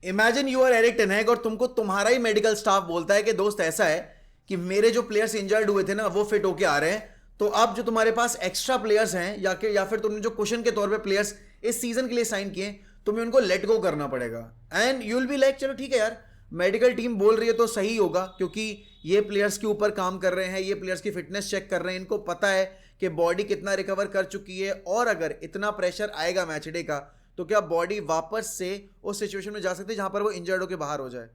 Imagine you are Erik ten Hag और तुमको तुम्हारा ही मेडिकल स्टाफ बोलता है कि दोस्त ऐसा है कि मेरे जो प्लेयर्स इंजर्ड हुए थे ना वो फिट होके आ रहे हैं, तो अब जो तुम्हारे पास एक्स्ट्रा प्लेयर्स हैं या फिर तुमने जो क्वेश्चन के तौर पे प्लेयर्स इस सीजन के लिए साइन किए, तुम्हें उनको लेट गो करना पड़ेगा। And you will be like चलो ठीक है यार, मेडिकल टीम बोल रही है तो सही होगा, क्योंकि ये प्लेयर्स के ऊपर काम कर रहे हैं, ये प्लेयर्स की फिटनेस चेक कर रहे हैं, इनको पता है कि बॉडी कितना रिकवर कर चुकी है, और अगर इतना प्रेशर आएगा मैच डे का तो क्या बॉडी वापस से उस सिचुएशन में जा सकती है जहां पर वो इंजर्ड होकर बाहर हो जाए।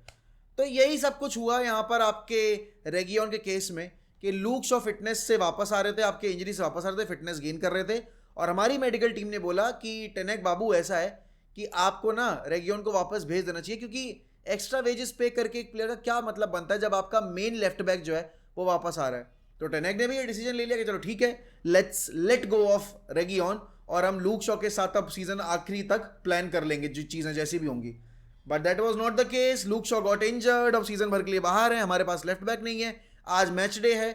तो यही सब कुछ हुआ यहाँ पर आपके रेगियन के केस में कि लूक शॉ फिटनेस से वापस आ रहे थे, आपके इंजरी से वापस आ रहे थे, फिटनेस गेन कर रहे थे, और हमारी मेडिकल टीम ने बोला कि टेन हैग बाबू ऐसा है कि आपको ना रेगियन को वापस भेज देना चाहिए, क्योंकि एक्स्ट्रा वेजेस पे करके एक प्लेयर का क्या मतलब बनता है जब आपका मेन लेफ्ट बैक जो है वो वापस आ रहा है। तो टेन हैग ने भी ये डिसीजन ले लिया कि चलो ठीक है, लेट्स लेट गो ऑफ रेगियन, और हम लूक शॉ के साथ अब सीजन आखिरी तक प्लान कर लेंगे जो चीज़ें जैसी भी होंगी। But that was not the case. Luke Shaw got injured, अब सीजन भर के लिए बाहर है, हमारे पास लेफ्ट बैक नहीं है, आज मैच डे है,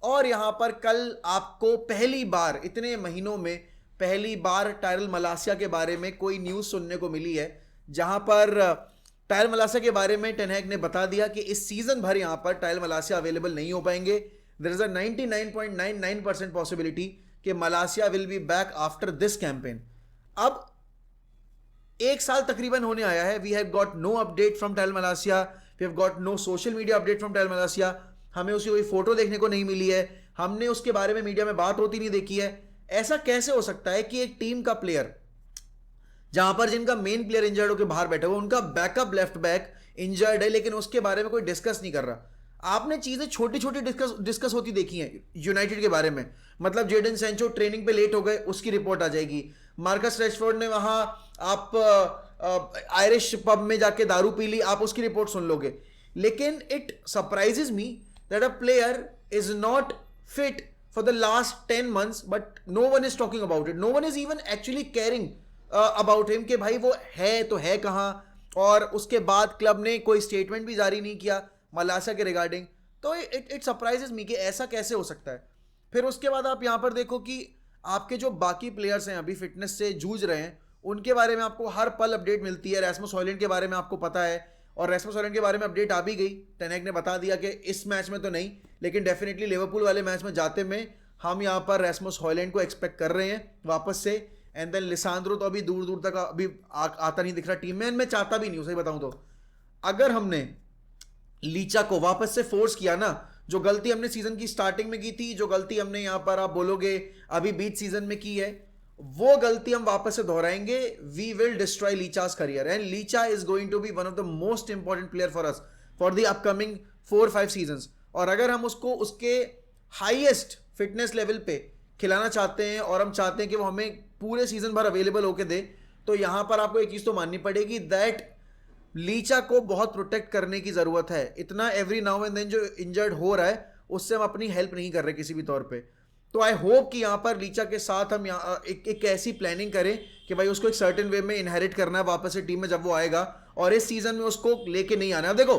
और यहां पर कल आपको पहली बार इतने महीनों में पहली बार टायरल मलासिया के बारे में कोई न्यूज़ सुनने को मिली है, जहां पर टायल मलासिया के बारे में टेन हैग ने बता दिया कि इस सीजन भर यहां पर टायल मलासिया अवेलेबल नहीं हो पाएंगे। देयर इज अ 99.99% पॉसिबिलिटी कि Malacia will be back after this campaign. अब एक साल तकरीबन होने आया है, we have got no update from Tyrell Malacia, we have got no social media update from Tyrell Malacia, हमें उसकी कोई फोटो देखने को नहीं मिली है, हमने उसके बारे में मीडिया में बात होती नहीं देखी है। ऐसा कैसे हो सकता है कि एक टीम का प्लेयर जहां पर जिनका मेन प्लेयर इंजर्ड होकर बाहर बैठा हुआ, उनका बैकअप लेफ्ट बैक इंजर्ड है, लेकिन उसके बारे में कोई डिस्कस नहीं कर रहा। आपने चीजें छोटी छोटी डिस्कस होती देखी हैं यूनाइटेड के बारे में, मतलब जेडन सैंचो ट्रेनिंग पे लेट हो गए, उसकी रिपोर्ट आ जाएगी। मार्कस रैशफोर्ड ने वहां आप आयरिश पब में जाके दारू पी ली, आप उसकी रिपोर्ट सुन लोगे। लेकिन it surprises me that a player is not fit for the last 10 months, but no one is talking about it, no one is even actually caring about him कि भाई वो है तो है कहाँ। और उसके बाद क्लब ने कोई स्टेटमेंट भी जारी नहीं किया मलासिया के रिगार्डिंग। तो इट सरप्राइजेस मी कि ऐसा कैसे हो सकता है। फिर उसके बाद आप यहाँ पर देखो कि आपके जो बाकी प्लेयर्स हैं अभी फिटनेस से जूझ रहे हैं, उनके बारे में आपको हर पल अपडेट मिलती है। रैसमस हॉयलैंड के बारे में आपको पता है, और रैसमस हॉयलैंड के बारे में अपडेट आ भी गई, टेन हैग ने बता दिया कि इस मैच में तो नहीं, लेकिन डेफिनेटली लिवरपूल वाले मैच में जाते में हम यहाँ पर रैसमस हॉयलैंड को एक्सपेक्ट कर रहे हैं वापस से। एंड देन लिसांड्रो तो अभी दूर दूर तक अभी आता नहीं दिख रहा टीम में, मैं चाहता भी नहीं हूँ सही बताऊँ तो। अगर हमने लीचा को वापस से फोर्स किया ना, जो गलती हमने सीजन की स्टार्टिंग में की थी, जो गलती हमने यहां पर आप बोलोगे अभी बीच सीजन में की है, वो गलती हम वापस से दोहराएंगे, we will destroy Licha's career. And Licha is going to be one of the most important player for us for the upcoming 4-5 season. और अगर हम उसको उसके हाईएस्ट फिटनेस लेवल पे खिलाना चाहते हैं, और हम चाहते हैं कि वो हमें पूरे सीजन भर अवेलेबल होकर दे, तो यहां पर आपको एक चीज तो माननी पड़ेगी दैट लीचा को बहुत प्रोटेक्ट करने की जरूरत है। इतना एवरी नाउ एंड देन जो इंजर्ड हो रहा है उससे हम अपनी हेल्प नहीं कर रहे किसी भी तौर पे। तो आई होप कि यहाँ पर लीचा के साथ हम यहाँ एक ऐसी प्लानिंग करें कि भाई उसको एक सर्टेन वे में इनहेरिट करना है वापस से टीम में जब वो आएगा, और इस सीजन में उसको लेके नहीं आना है। देखो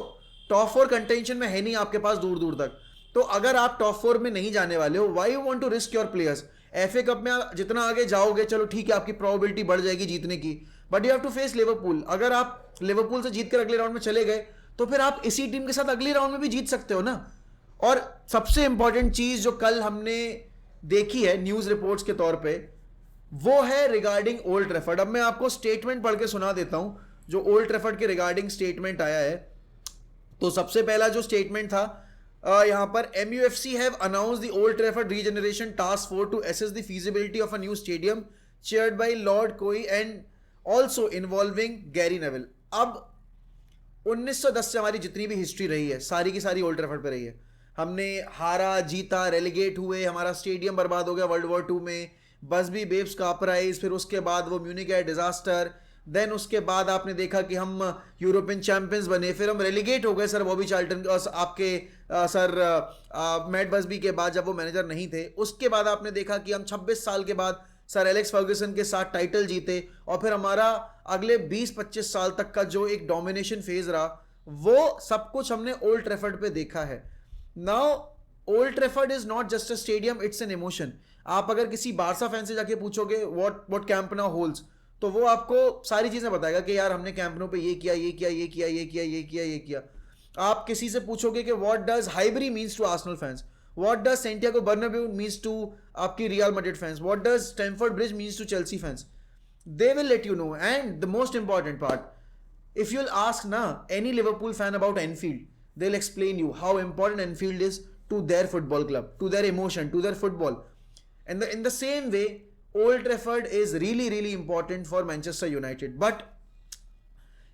टॉप 4 कंटेंशन में है नहीं आपके पास दूर दूर तक, तो अगर आप टॉप 4 में नहीं जाने वाले हो, why you want to risk your players. FA cup में जितना आगे जाओगे चलो ठीक है, आपकी प्रोबेबिलिटी बढ़ जाएगी जीतने की, but you have to face Liverpool. अगर आप लिवरपूल से जीत कर अगले राउंड में चले गए तो फिर आप इसी टीम के साथ अगले राउंड में भी जीत सकते हो ना। और सबसे इंपॉर्टेंट चीज जो कल हमने देखी है न्यूज रिपोर्ट्स के तौर पे, वो है रिगार्डिंग ओल्ड ट्रैफर्ड। अब मैं आपको स्टेटमेंट पढ़ के सुना देता हूं जो ओल्ड ट्रैफर्ड के रिगार्डिंग स्टेटमेंट आया है। तो सबसे पहला जो स्टेटमेंट था यहां पर, MUFC have announced the Old Trafford regeneration task force to assess the feasibility of a new stadium chaired by Lord Coe and also involving Gary Neville. अब 1910 से हमारी जितनी भी हिस्ट्री रही है सारी की सारी ओल्ड ट्रैफर्ड पे रही है। हमने हारा जीता, रेलीगेट हुए, हमारा स्टेडियम बर्बाद हो गया वर्ल्ड वॉर 2 में, बसबी बेब्स का अपराइज, फिर उसके बाद वो म्यूनिक एयर डिजास्टर, देन उसके बाद आपने देखा कि हम यूरोपियन चैंपियंस बने, फिर हम रेलीगेट हो गए सर बॉबी चार्ल्टन आपके सर मैट बसबी के बाद जब वो मैनेजर नहीं थे। उसके बाद आपने देखा कि हम 26 साल के बाद सर एलेक्स फर्ग्यूसन के साथ टाइटल जीते, और फिर हमारा अगले 20-25 साल तक का जो एक डोमिनेशन फेज रहा, वो सब कुछ हमने ओल्ड ट्रैफर्ड पे देखा है। Now old Trafford is not just a stadium, it's an emotion. आप अगर किसी बारसा फैन से जाके पूछोगे व्हाट कैंप नाउ होल्ड्स, तो वो आपको सारी चीजें बताएगा कि यार हमने कैंप नो पे ये किया ये किया ये किया ये किया ये किया ये किया। आप किसी से पूछोगे कि what does Highbury means to Arsenal fans, what does Santiago Bernabeu means to आपकी Real Madrid fans, what does Stamford Bridge means to Chelsea fans, they will let you know. And the most important part, if you'll ask now any Liverpool fan about Anfield, they'll explain you how important Anfield is to their football club, to their emotion, to their football. And in the same way, Old Trafford is really really important for Manchester United. But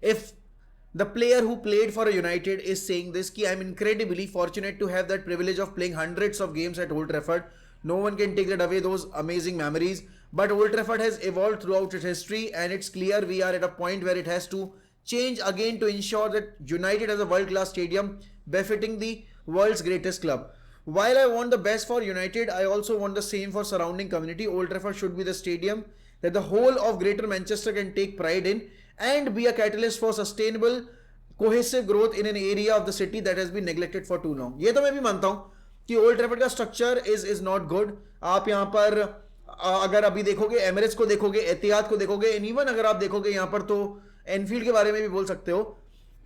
if the player who played for United is saying this, ki I'm incredibly fortunate to have that privilege of playing hundreds of games at Old Trafford, no one can take that away, those amazing memories. But Old Trafford has evolved throughout its history, and it's clear we are at a point where it has to change again to ensure that United has a world-class stadium befitting the world's greatest club. While I want the best for United, I also want the same for surrounding community. Old Trafford should be the stadium that the whole of Greater Manchester can take pride in and be a catalyst for sustainable, cohesive growth in an area of the city that has been neglected for too long. ये तो मैं भी मानता हूँ कि Old Trafford का structure is not good. आप यहाँ पर अगर अभी देखोगे एमिरेट्स को देखोगे, एतिहाद को देखोगे, एंड इवन अगर आप देखोगे यहाँ पर तो एनफील्ड के बारे में भी बोल सकते हो,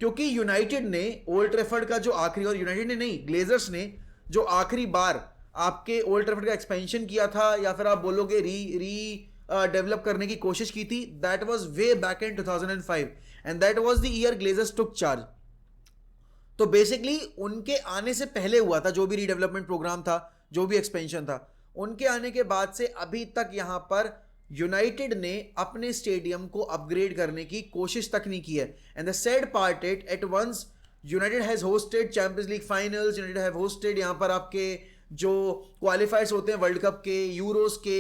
क्योंकि यूनाइटेड ने ओल्ड ट्रैफर्ड का जो आखिरी, और यूनाइटेड ने नहीं, ग्लेजर्स ने जो आखिरी बार आपके ओल्ड ट्रैफर्ड का एक्सपेंशन किया था, या फिर आप बोलोगे री डेवलप करने की कोशिश की थी, that was way back in 2005 and that was the year Glazers took charge. तो बेसिकली उनके आने से पहले हुआ था जो भी रीडेवलपमेंट प्रोग्राम था, जो भी एक्सपेंशन था. उनके आने के बाद से अभी तक यहां पर यूनाइटेड ने अपने स्टेडियम को अपग्रेड करने की कोशिश तक नहीं की है. And the sad part it at once United has hosted Champions League finals, United have hosted यहां पर आपके जो क्वालिफायर्स होते हैं वर्ल्ड कप के, यूरोस के,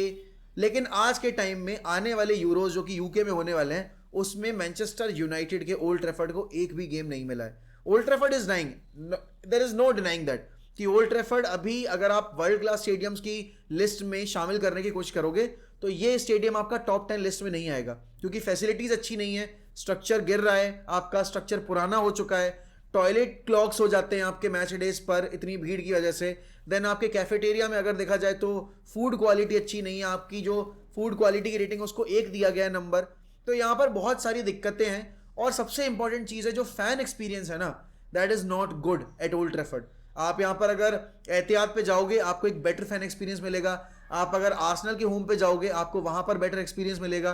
लेकिन आज के टाइम में आने वाले यूरोस जो कि यूके में होने वाले हैं, उसमें मैनचेस्टर यूनाइटेड के ओल्ड ट्रैफर्ड को एक भी गेम नहीं मिला है. Old Trafford is dying, there is no denying that कि ओल्ड ट्रैफर्ड अभी अगर आप वर्ल्ड क्लास स्टेडियम्स की लिस्ट में शामिल करने की कोशिश करोगे तो ये स्टेडियम आपका टॉप 10 लिस्ट में नहीं आएगा, क्योंकि फैसिलिटीज अच्छी नहीं है, स्ट्रक्चर गिर रहा है, आपका स्ट्रक्चर पुराना हो चुका है, टॉयलेट क्लॉग्स हो जाते हैं आपके मैच डेज पर इतनी भीड़ की वजह से. देन आपके कैफेटेरिया में अगर देखा जाए तो फूड क्वालिटी अच्छी नहीं है, आपकी जो फूड क्वालिटी की रेटिंग उसको 1 दिया गया है नंबर. तो यहाँ पर बहुत सारी दिक्कतें हैं, और सबसे इंपॉर्टेंट चीज़ है जो फैन एक्सपीरियंस है ना, that is not good at Old Trafford. आप यहाँ पर अगर एहतियात पे जाओगे आपको एक बेटर फैन एक्सपीरियंस मिलेगा, आप अगर आर्सेनल के होम पे जाओगे आपको वहाँ पर बेटर एक्सपीरियंस मिलेगा.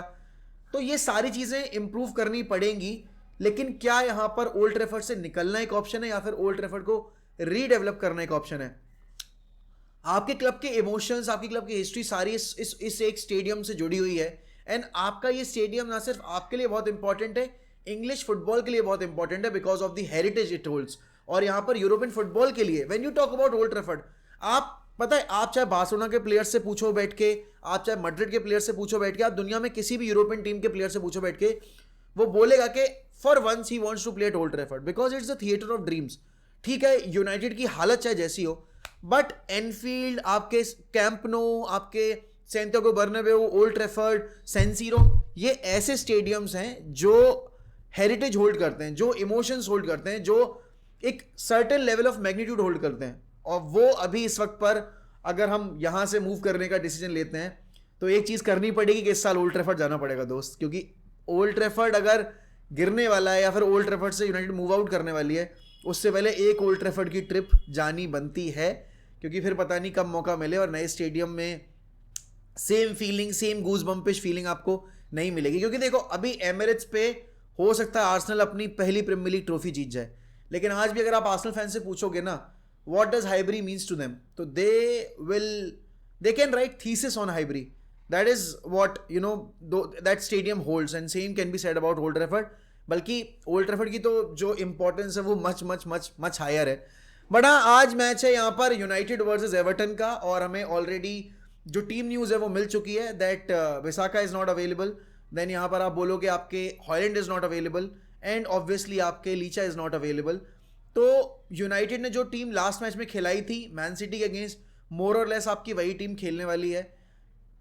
तो ये सारी चीज़ें इंप्रूव करनी पड़ेंगी. लेकिन क्या यहाँ पर ओल्ड ट्रैफर्ड से निकलना एक ऑप्शन है, या फिर ओल्ड ट्रैफर्ड को रीडेवलप करना एक ऑप्शन है? आपके क्लब के इमोशंस, आपकी क्लब की हिस्ट्री सारी इस एक स्टेडियम से जुड़ी हुई है. एंड आपका ये स्टेडियम ना सिर्फ आपके लिए बहुत इंपॉर्टेंट है, इंग्लिश फुटबॉल के लिए बहुत इंपॉर्टेंट है because of the heritage it holds. और यहाँ पर यूरोपियन फुटबॉल के लिए when you talk about Old Trafford, आप पता है, आप चाहे बार्सिलोना के प्लेयर से पूछो बैठ के, आप चाहे मैड्रिड के प्लेयर से पूछो बैठ के, आप दुनिया में किसी भी यूरोपियन टीम के प्लेयर से पूछो बैठ के, वो बोलेगा कि for once he wants to play at Old Trafford because it's the theatre of dreams. ठीक है, यूनाइटेड की हालत चाहे जैसी हो, बट एनफील्ड, आपके कैंप नो, आपके Santiago Bernabeu, Old Trafford, San Siro, ये ऐसे स्टेडियम्स हैं जो हेरिटेज होल्ड करते हैं, जो इमोशंस होल्ड करते हैं, जो एक certain level of magnitude hold करते हैं. और वो अभी इस वक्त पर अगर हम यहाँ से मूव करने का डिसीजन लेते हैं तो एक चीज़ करनी पड़ेगी कि इस साल ओल्ड ट्रैफर्ड जाना पड़ेगा दोस्त, क्योंकि ओल्ड ट्रैफर्ड अगर गिरने वाला है या फिर ओल्ड ट्रैफर्ड से यूनाइटेड मूव आउट करने वाली है, उससे पहले एक ओल्ड ट्रैफर्ड की ट्रिप जानी बनती है, क्योंकि फिर पता नहीं कब मौका मिले और नए स्टेडियम में सेम फीलिंग, सेम गूज बम्पिश फीलिंग आपको नहीं मिलेगी. क्योंकि देखो अभी एमिरेट्स पे हो सकता है आर्सेनल अपनी पहली प्रीमियर लीग ट्रॉफी जीत जाए, लेकिन आज भी अगर आप आर्सेनल फैन से पूछोगे ना what does Highbury means to them, तो they can write thesis on Highbury. That is what you know that stadium holds, and same can be said about Old Trafford. बल्कि ओल्ड ट्रैफर्ड की तो जो importance है वो much much much much higher है. But हाँ, आज match है यहाँ पर यूनाइटेड वर्सेस एवर्टन का, और हमें ऑलरेडी जो टीम न्यूज़ है वो मिल चुकी है that Visaka is not available. Then यहाँ पर आप बोलोगे आपके Hojlund is not available, and obviously आपके लीचा इज नॉट अवेलेबल. तो यूनाइटेड ने जो टीम लास्ट मैच में खिलाई थी मैन सिटी के अगेंस्ट, मोर और लेस आपकी वही टीम खेलने वाली है.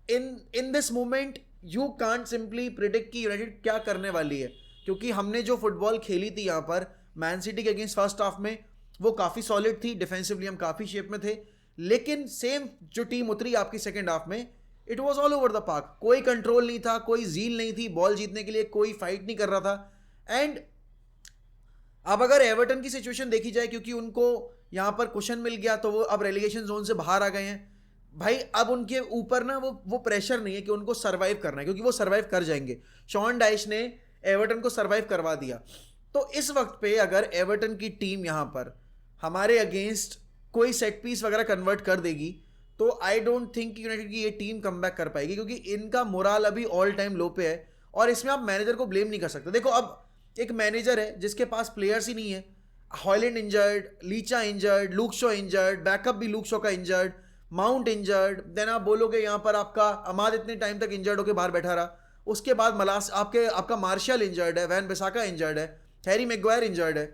In this moment you can't simply predict कि यूनाइटेड क्या करने वाली है, क्योंकि हमने जो फुटबॉल खेली थी यहाँ पर मैन सिटी के अगेंस्ट फर्स्ट हाफ में वो काफ़ी सॉलिड थी, डिफेंसिवली हम काफ़ी शेप में थे, लेकिन सेम जो टीम उतरी आपकी सेकेंड हाफ में it was all over the park, कोई कंट्रोल नहीं था, कोई जील नहीं थी, बॉल जीतने के लिए कोई फाइट नहीं कर रहा था। एंड अब अगर एवर्टन की सिचुएशन देखी जाए, क्योंकि उनको यहां पर कुशन मिल गया तो वो अब रेलीगेशन जोन से बाहर आ गए हैं भाई, अब उनके ऊपर ना वो प्रेशर नहीं है कि उनको सर्वाइव करना है, क्योंकि वो सर्वाइव कर जाएंगे। शॉन डाइश ने एवर्टन को सर्वाइव करवा दिया। तो इस वक्त पे अगर एवर्टन की टीम यहां पर हमारे अगेंस्ट कोई सेट पीस वगैरह कन्वर्ट कर देगी तो आई डोंट थिंक यूनाइटेड की ये टीम कम बैक कर पाएगी, क्योंकि इनका मोराल अभी ऑल टाइम लो पे है। और इसमें आप मैनेजर को ब्लेम नहीं कर सकते। देखो अब एक मैनेजर है जिसके पास प्लेयर्स ही नहीं है, Hojlund injured, Licha injured, Luke Shaw injured, backup भी लूक शॉ का इंजर्ड, माउंट इंजर्ड, देन आप बोलोगे यहाँ पर आपका अमाद इतने टाइम तक इंजर्ड होकर बाहर बैठा रहा, उसके बाद मलास आपका मार्शल इंजर्ड है, वैन बिसाका इंजर्ड है, हैरी मैग्वायर इंजर्ड है।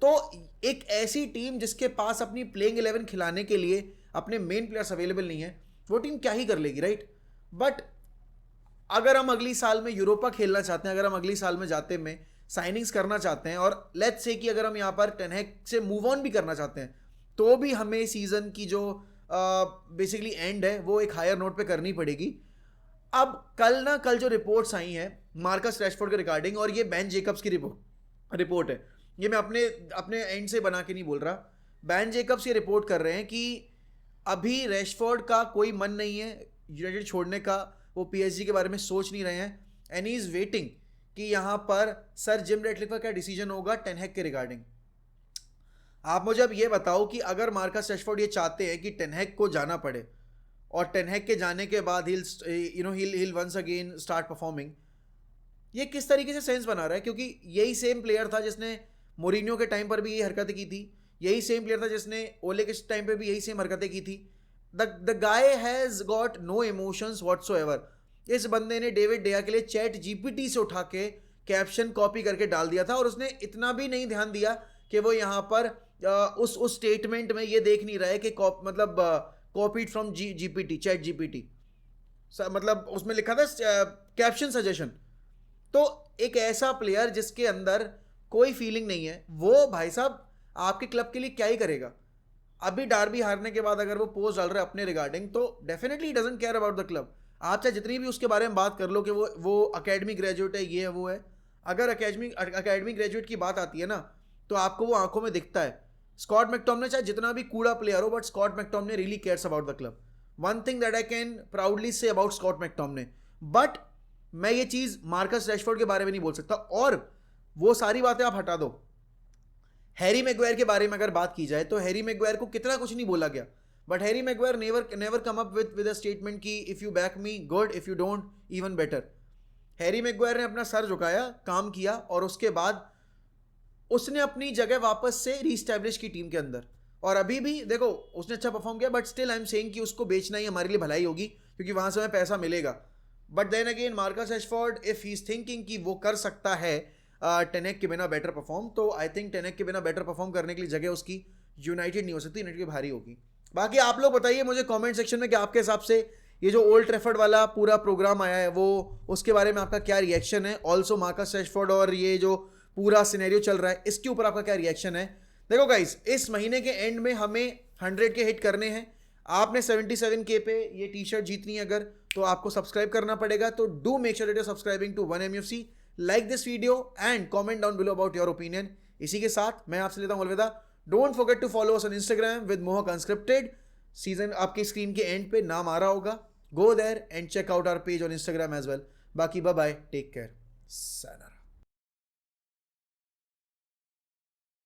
तो एक ऐसी टीम जिसके पास अपनी प्लेइंग 11 खिलाने के लिए अपने मेन प्लेयर्स अवेलेबल नहीं है, वो टीम क्या ही कर लेगी, राइट। बट अगर हम अगली साल में यूरोपा खेलना चाहते हैं, अगर हम अगली साल में जाते में साइनिंग्स करना चाहते हैं, और लेट्स से कि अगर हम यहाँ पर टेन हैग से मूव ऑन भी करना चाहते हैं, तो भी हमें सीजन की जो बेसिकली एंड है वो एक हायर नोट पे करनी पड़ेगी। अब कल जो रिपोर्ट्स आई हैं मार्कस रैशफोर्ड के रिगार्डिंग, और ये बेन जेकब्स की रिपोर्ट है, ये मैं अपने एंड से बना के नहीं बोल रहा, बेन जेकब्स ये रिपोर्ट कर रहे हैं कि अभी रैशफोर्ड का कोई मन नहीं है यूनाइटेड छोड़ने का, वो पीएसजी के बारे में सोच नहीं रहे हैं, एंड ही इज वेटिंग कि यहाँ पर सर जिम रैटक्लिफ का क्या डिसीजन होगा टेन हैग के रिगार्डिंग। आप मुझे अब ये बताओ कि अगर मार्कस रैशफोर्ड ये चाहते हैं कि टेन हैग को जाना पड़े, और टेन हैग के जाने के बाद he'll once again start performing, ये किस तरीके से सेंस बना रहा है, क्योंकि यही सेम प्लेयर था जिसने मोरिनियो के टाइम पर भी यही हरकतें की थी, यही सेम प्लेयर था जिसने ओले के टाइम पे भी यही सेम हरकतें की थी। The guy has got no emotions whatsoever. इस बंदे ने डेविड डेया के लिए चैट जीपीटी से उठा के कैप्शन कॉपी करके डाल दिया था, और उसने इतना भी नहीं ध्यान दिया कि वो यहाँ पर उस स्टेटमेंट में ये देख नहीं रहा है कि मतलब copied from GPT, chat GPT, मतलब उसमें लिखा था कैप्शन सजेशन। तो एक ऐसा प्लेयर जिसके अंदर कोई फीलिंग नहीं है, वो भाई साहब आपके क्लब के लिए क्या ही करेगा। अभी डार्बी हारने के बाद अगर वो पोस्ट डाल रहा है अपने रिगार्डिंग, तो definitely doesn't care about the club. आप चाहे जितनी भी उसके बारे में बात कर लो कि वो अकेडमी ग्रेजुएट है, ये है वो है, अगर अकेडमी ग्रेजुएट की बात आती है ना, तो आपको वो आंखों में दिखता है। स्कॉट मैकटोमने चाहे जितना भी कूड़ा प्लेयर हो, but Scott McTominay really cares about the club. One thing that I can proudly say about Scott McTominay. But मैं ये चीज मार्कस रैशफोर्ड के बारे में नहीं बोल सकता, और वो सारी बातें आप हटा दो। हैरी मैग्वायर के बारे में अगर बात की जाए तो हैरी मैग्वायर को कितना कुछ नहीं बोला गया, but Harry Maguire never come up with a statement कि if you back me good, if you don't even better. Harry Maguire ने अपना सर झुकाया, काम किया, और उसके बाद उसने अपनी जगह वापस से रीस्टैब्लिश की टीम के अंदर। और अभी भी देखो उसने अच्छा परफॉर्म किया, but still I am saying कि उसको बेचना ही हमारे लिए भलाई होगी, क्योंकि वहां से हमें पैसा मिलेगा। But then again Marcus Rashford if he is thinking कि वो कर सकता है टेन हैग के बिना बेटर परफॉर्म, तो आई थिंक टेन हैग के बिना बेटर परफॉर्म करने के लिए जगह उसकी यूनाइटेड नहीं हो सकती, यूनाइटेड की भारी होगी। बाकी आप लोग बताइए मुझे कमेंट सेक्शन में कि आपके हिसाब से ये जो ओल्ड ट्रैफर्ड वाला पूरा प्रोग्राम आया है, वो उसके बारे में आपका क्या रिएक्शन है। ऑल्सो मार्कस रैशफोर्ड और ये जो पूरा सिनेरियो चल रहा है, इसके ऊपर आपका क्या रिएक्शन है। देखो गाइस, इस महीने के एंड में हमें 100 के हिट करने हैं। आपने 77K पे ये टी शर्ट जीतनी है अगर, तो आपको सब्सक्राइब करना पड़ेगा। तो do make sure that you are subscribing to 1MUFC, like this video and comment down below about your opinion. इसी के साथ मैं आपसे लेता हूं अलविदा। Don't forget to follow us on Instagram with Mohak unscripted. सीजन आपकी स्क्रीन के एंड पे नाम आ रहा होगा, go there and check out our page on Instagram as well. बाकी bye bye, take care, sayonara.